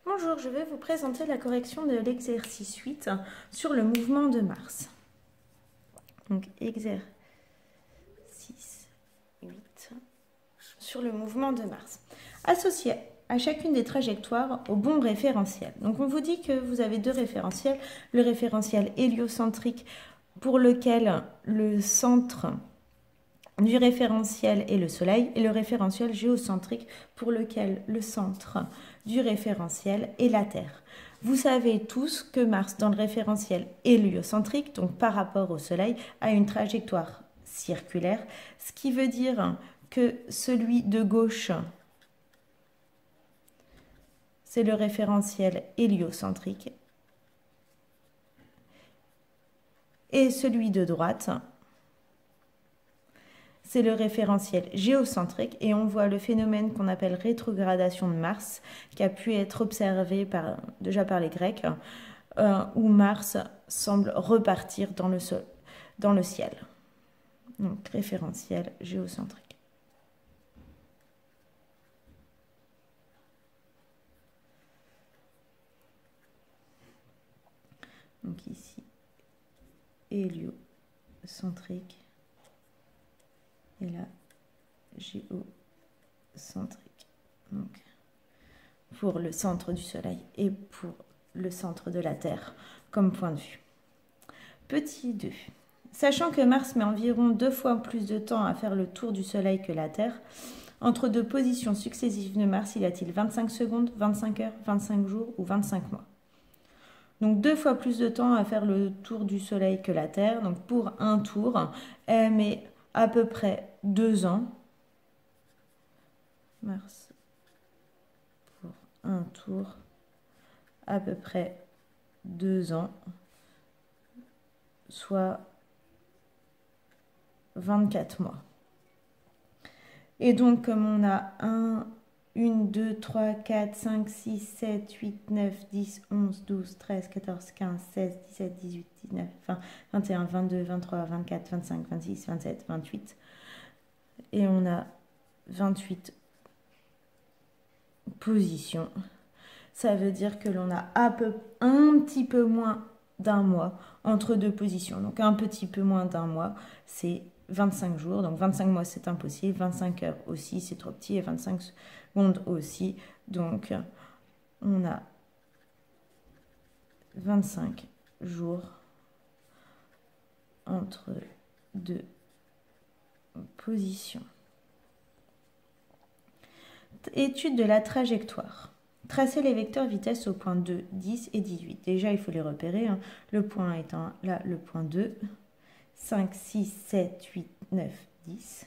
Bonjour, je vais vous présenter la correction de l'exercice 8 sur le mouvement de Mars. Donc, exercice 8 sur le mouvement de Mars. Associé à chacune des trajectoires au bon référentiel. Donc, on vous dit que vous avez deux référentiels. Le référentiel héliocentrique pour lequel le centre du référentiel est le Soleil et le référentiel géocentrique pour lequel le centre du référentiel est la Terre. Vous savez tous que Mars, dans le référentiel héliocentrique, donc par rapport au Soleil, a une trajectoire circulaire, ce qui veut dire que celui de gauche, c'est le référentiel héliocentrique, et celui de droite, c'est le référentiel géocentrique et on voit le phénomène qu'on appelle rétrogradation de Mars qui a pu être observé déjà par les Grecs où Mars semble repartir dans le ciel. Donc référentiel géocentrique. Donc ici, héliocentrique. Et là, géocentrique. Donc, pour le centre du Soleil et pour le centre de la Terre comme point de vue. Petit 2. Sachant que Mars met environ 2 fois plus de temps à faire le tour du Soleil que la Terre, entre deux positions successives de Mars, y a-t-il 25 secondes, 25 heures, 25 jours ou 25 mois? Donc 2 fois plus de temps à faire le tour du Soleil que la Terre. Donc pour un tour, elle met à peu près 2 ans. Mars pour un tour, à peu près 2 ans, soit 24 mois. Et donc comme on a 1, 2, 3, 4, 5, 6, 7, 8, 9, 10, 11, 12, 13, 14, 15, 16, 17, 18, 19, 20, 21, 22, 23, 24, 25, 26, 27, 28. Et on a 28 positions. Ça veut dire que l'on a un petit peu moins d'un mois entre deux positions. Donc un petit peu moins d'un mois, c'est 25 jours. Donc 25 mois, c'est impossible. 25 heures aussi, c'est trop petit. Et 25 secondes aussi. Donc on a 25 jours entre deux positions. Étude de la trajectoire. Tracer les vecteurs vitesse au point 2, 10 et 18. Déjà, il faut les repérer. Hein. Le point étant là, le point 2, 5, 6, 7, 8, 9, 10.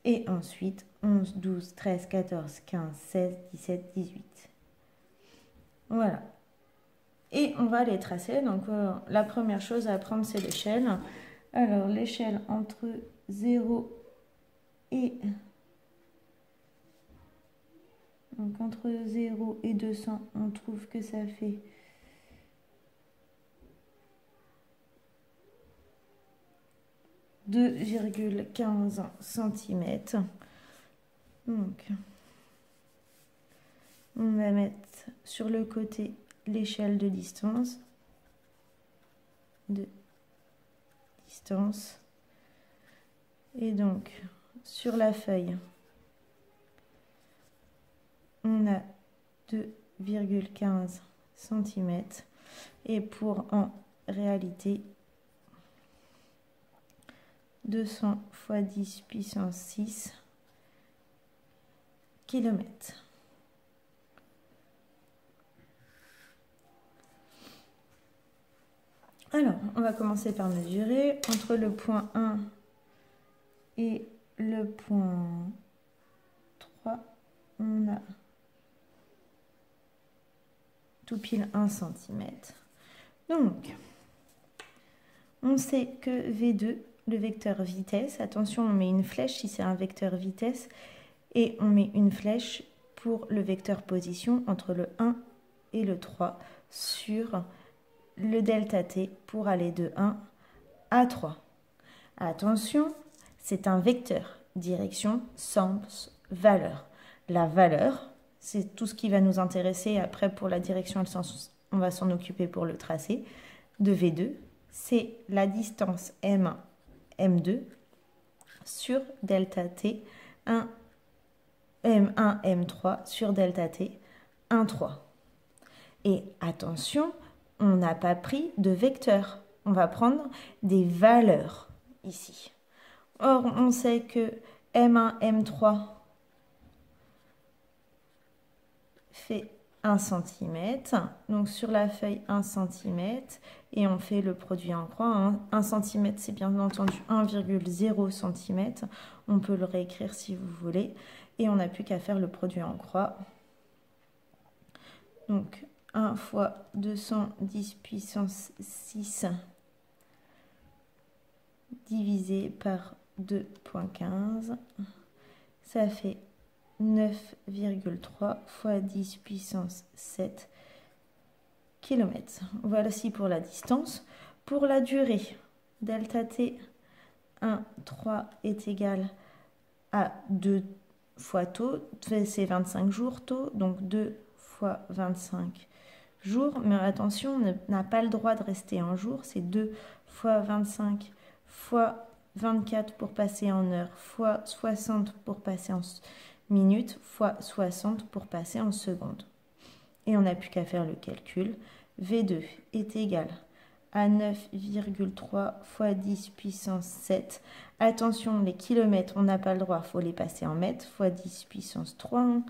Et ensuite, 11, 12, 13, 14, 15, 16, 17, 18. Voilà. Et on va les tracer. Donc, la première chose à apprendre, c'est l'échelle. Alors, l'échelle entre 0 et... Donc, entre 0 et 200, on trouve que ça fait 2,15 cm. Donc, on va mettre sur le côté l'échelle de distance. Et donc, sur la feuille, on a 2,15 cm. Et pour en réalité, 200 fois 10 puissance 6 km. Alors, on va commencer par mesurer. Entre le point 1 et le point 3, on a tout pile 1 cm. Donc, on sait que V2, le vecteur vitesse, attention, on met une flèche si c'est un vecteur vitesse, et on met une flèche pour le vecteur position entre le 1 et le 3 sur le delta t pour aller de 1 à 3. Attention, c'est un vecteur, direction, sens, valeur. La valeur, c'est tout ce qui va nous intéresser. Après, pour la direction, on va s'en occuper pour le tracé de V2. C'est la distance M1, M2 sur delta T, M1, M3 sur delta T, 1, 3. Et attention, on n'a pas pris de vecteur. On va prendre des valeurs ici. Or, on sait que M1, M3 fait 1 cm. Donc, sur la feuille, 1 cm. Et on fait le produit en croix. 1 cm, c'est bien entendu 1,0 cm. On peut le réécrire si vous voulez. Et on n'a plus qu'à faire le produit en croix. Donc, 1 fois 210 puissance 6 divisé par 2,15, ça fait 9,3 fois 10 puissance 7 km. Voici pour la distance. Pour la durée, delta T 1, 3 est égal à 2 fois taux, c'est 25 jours taux, donc 2 fois 25 jours, mais attention, on n'a pas le droit de rester en jour, c'est 2 fois 25 fois 24 pour passer en heure, fois 60 pour passer en minutes, fois 60 pour passer en secondes. Et on n'a plus qu'à faire le calcul. V2 est égal à 9,3 fois 10 puissance 7. Attention, les kilomètres, on n'a pas le droit, il faut les passer en mètres, fois 10 puissance 3.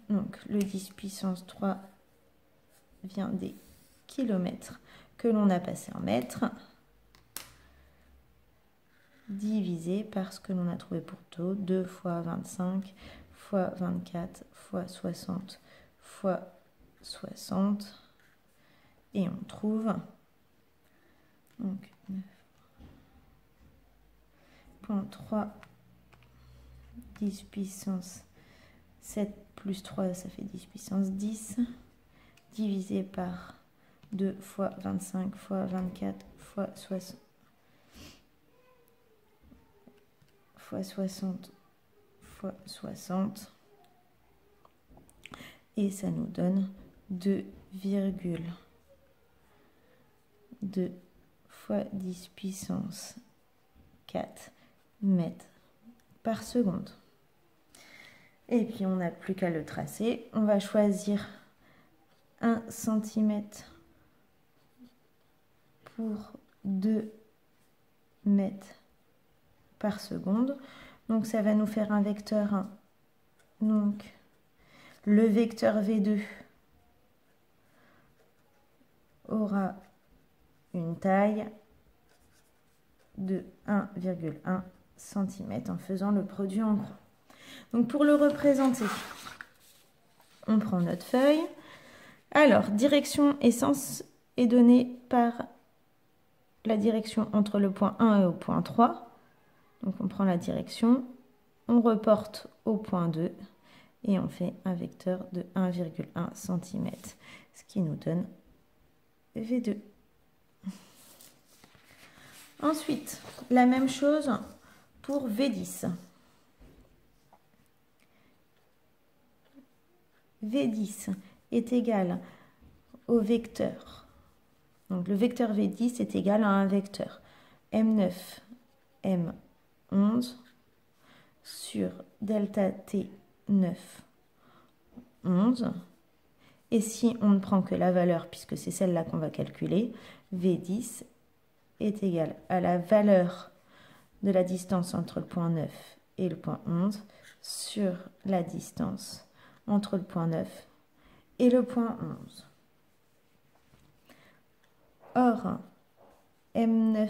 Donc, le 10 puissance 3 vient des kilomètres que l'on a passé en mètres, divisé par ce que l'on a trouvé pour taux, 2 fois 25 fois 24 fois 60 fois 60. Et on trouve donc 9,3 10 puissance 7 plus 3, ça fait 10 puissance 10, divisé par 2 fois 25 fois 24 fois 60 fois 60 fois 60. Et ça nous donne 2,2 fois 10 puissance 4 mètres par seconde. Et puis on n'a plus qu'à le tracer. On va choisir 1 cm pour 2 mètres par seconde. Donc ça va nous faire un vecteur 1. Donc le vecteur V2 aura une taille de 1,1 cm en faisant le produit en croix. Donc pour le représenter, on prend notre feuille. Alors, direction et sens est donnée par la direction entre le point 1 et le point 3. Donc on prend la direction, on reporte au point 2 et on fait un vecteur de 1,1 cm, ce qui nous donne V2. Ensuite, la même chose pour V10. V10 est égal au vecteur. Donc le vecteur V10 est égal à un vecteur M9, M11 sur delta T9, 11. Et si on ne prend que la valeur, puisque c'est celle-là qu'on va calculer, V10 est égal à la valeur de la distance entre le point 9 et le point 11 sur la distance entre le point 9 et le point 11. Or, M9,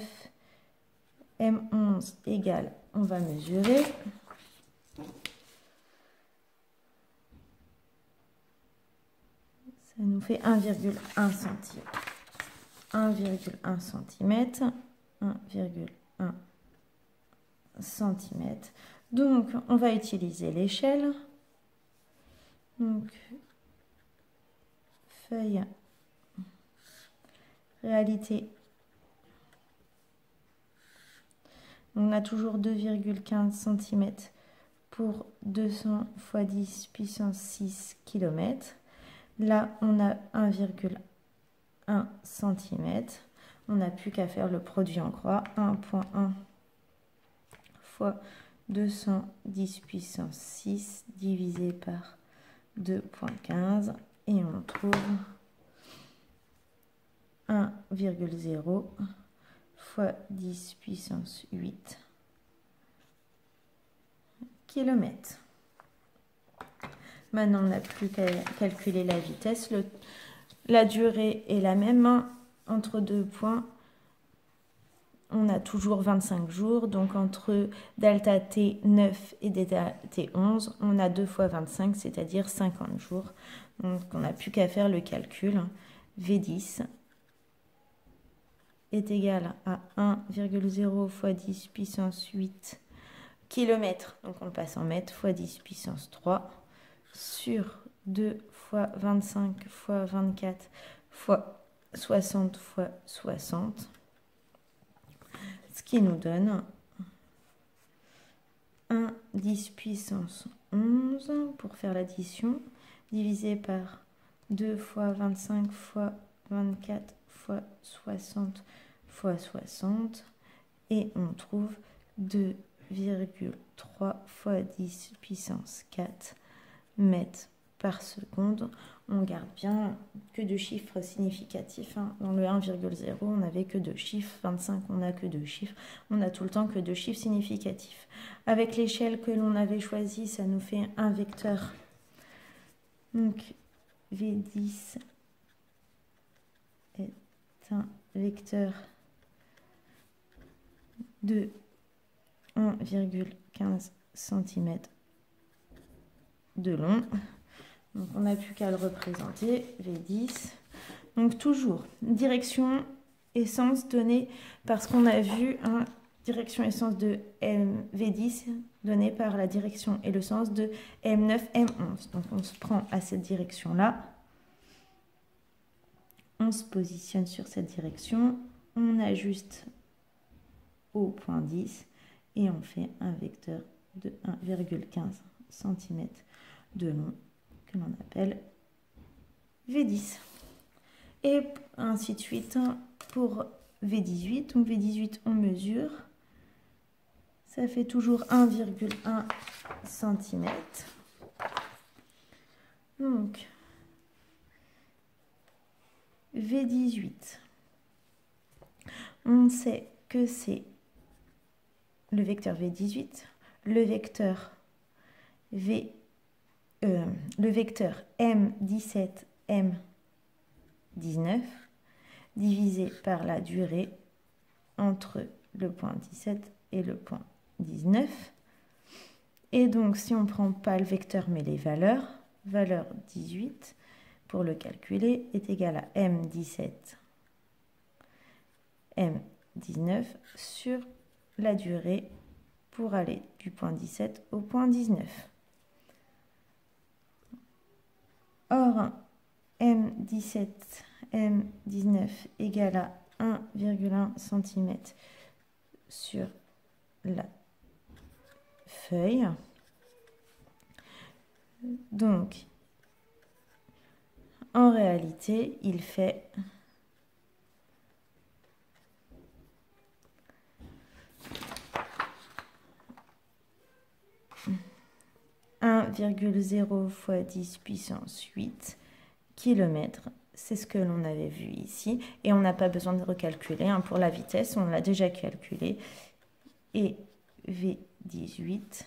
M11 égale, on va mesurer. Ça nous fait 1,1 cm. 1,1 cm. 1,1 cm. Donc, on va utiliser l'échelle. Donc, feuille, réalité. On a toujours 2,15 cm pour 200 fois 10 puissance 6 km. Là, on a 1,1 cm. On n'a plus qu'à faire le produit en croix. 1,1 fois 210 puissance 6 divisé par 2,15 et on trouve 1,0 fois 10 puissance 8 km. Maintenant, on n'a plus qu'à calculer la vitesse. La durée est la même. Entre deux points, on a toujours 25 jours. Donc, entre delta T 9 et delta T 11, on a 2 fois 25, c'est-à-dire 50 jours. Donc, on n'a plus qu'à faire le calcul. V10 est égal à 1,0 fois 10 puissance 8 km. Donc, on le passe en mètres fois 10 puissance 3 sur 2 fois 25 fois 24 fois 60 fois 60, ce qui nous donne 1 10 puissance 11 pour faire l'addition, divisé par 2 fois 25 fois 24 fois 60 fois 60, et on trouve 2,3 fois 10 puissance 4 mètres par seconde. On garde bien que deux chiffres significatifs. Dans le 1,0, on n'avait que deux chiffres. 25, on n'a que deux chiffres. On a tout le temps que deux chiffres significatifs. Avec l'échelle que l'on avait choisie, ça nous fait un vecteur. Donc, V10 est un vecteur de 1,15 cm de long. Donc on n'a plus qu'à le représenter, V10. Donc toujours, direction et sens donné parce qu'on a vu direction et sens de V10 donné par la direction et le sens de M9, M11. Donc on se prend à cette direction-là. On se positionne sur cette direction. On ajuste au point 10 et on fait un vecteur de 1,15 cm de long que l'on appelle V10. Et ainsi de suite pour V18. Donc V18, on mesure. Ça fait toujours 1,1 cm. Donc V18, on sait que c'est le vecteur V18, le vecteur M17, M19 divisé par la durée entre le point 17 et le point 19. Et donc, si on ne prend pas le vecteur mais les valeurs, valeur 18, pour le calculer, est égal à M17, M19 sur la durée pour aller du point 17 au point 19. Or, M17, M19 égale à 1,1 cm sur la feuille. Donc, en réalité, il fait 1,0 fois 10 puissance 8 km. C'est ce que l'on avait vu ici. Et on n'a pas besoin de recalculer. Pour la vitesse, on l'a déjà calculé. Et V18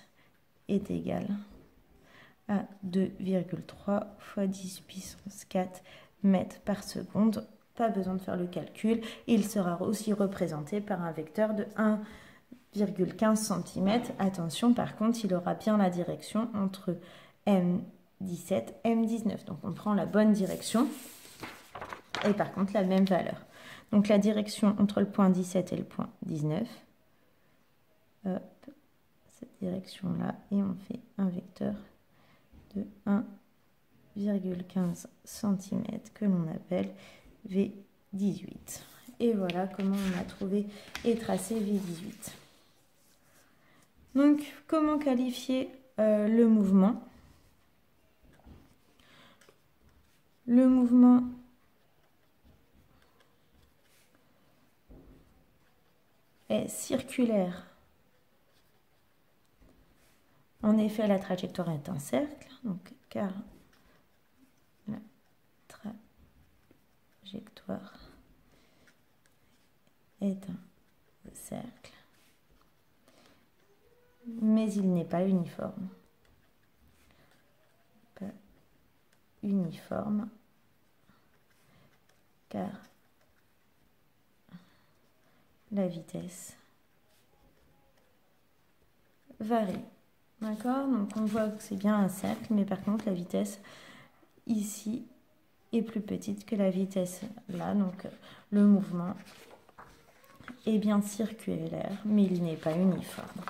est égal à 2,3 fois 10 puissance 4 mètres par seconde. Pas besoin de faire le calcul. Il sera aussi représenté par un vecteur de 1,15 cm. Attention, par contre, il aura bien la direction entre M17 et M19. Donc, on prend la bonne direction et par contre, la même valeur. Donc, la direction entre le point 17 et le point 19. Hop, cette direction-là. Et on fait un vecteur de 1,15 cm que l'on appelle V18. Et voilà comment on a trouvé et tracé V18. Donc, comment qualifier le mouvement. Le mouvement est circulaire. En effet, la trajectoire est un cercle, donc car la trajectoire est un cercle, mais il n'est pas uniforme. Pas uniforme, car la vitesse varie. D'accord? Donc on voit que c'est bien un cercle, mais par contre la vitesse ici est plus petite que la vitesse là. Donc le mouvement est bien circulaire, mais il n'est pas uniforme.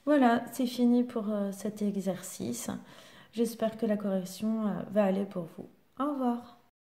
Voilà, c'est fini pour cet exercice. J'espère que la correction va aller pour vous. Au revoir.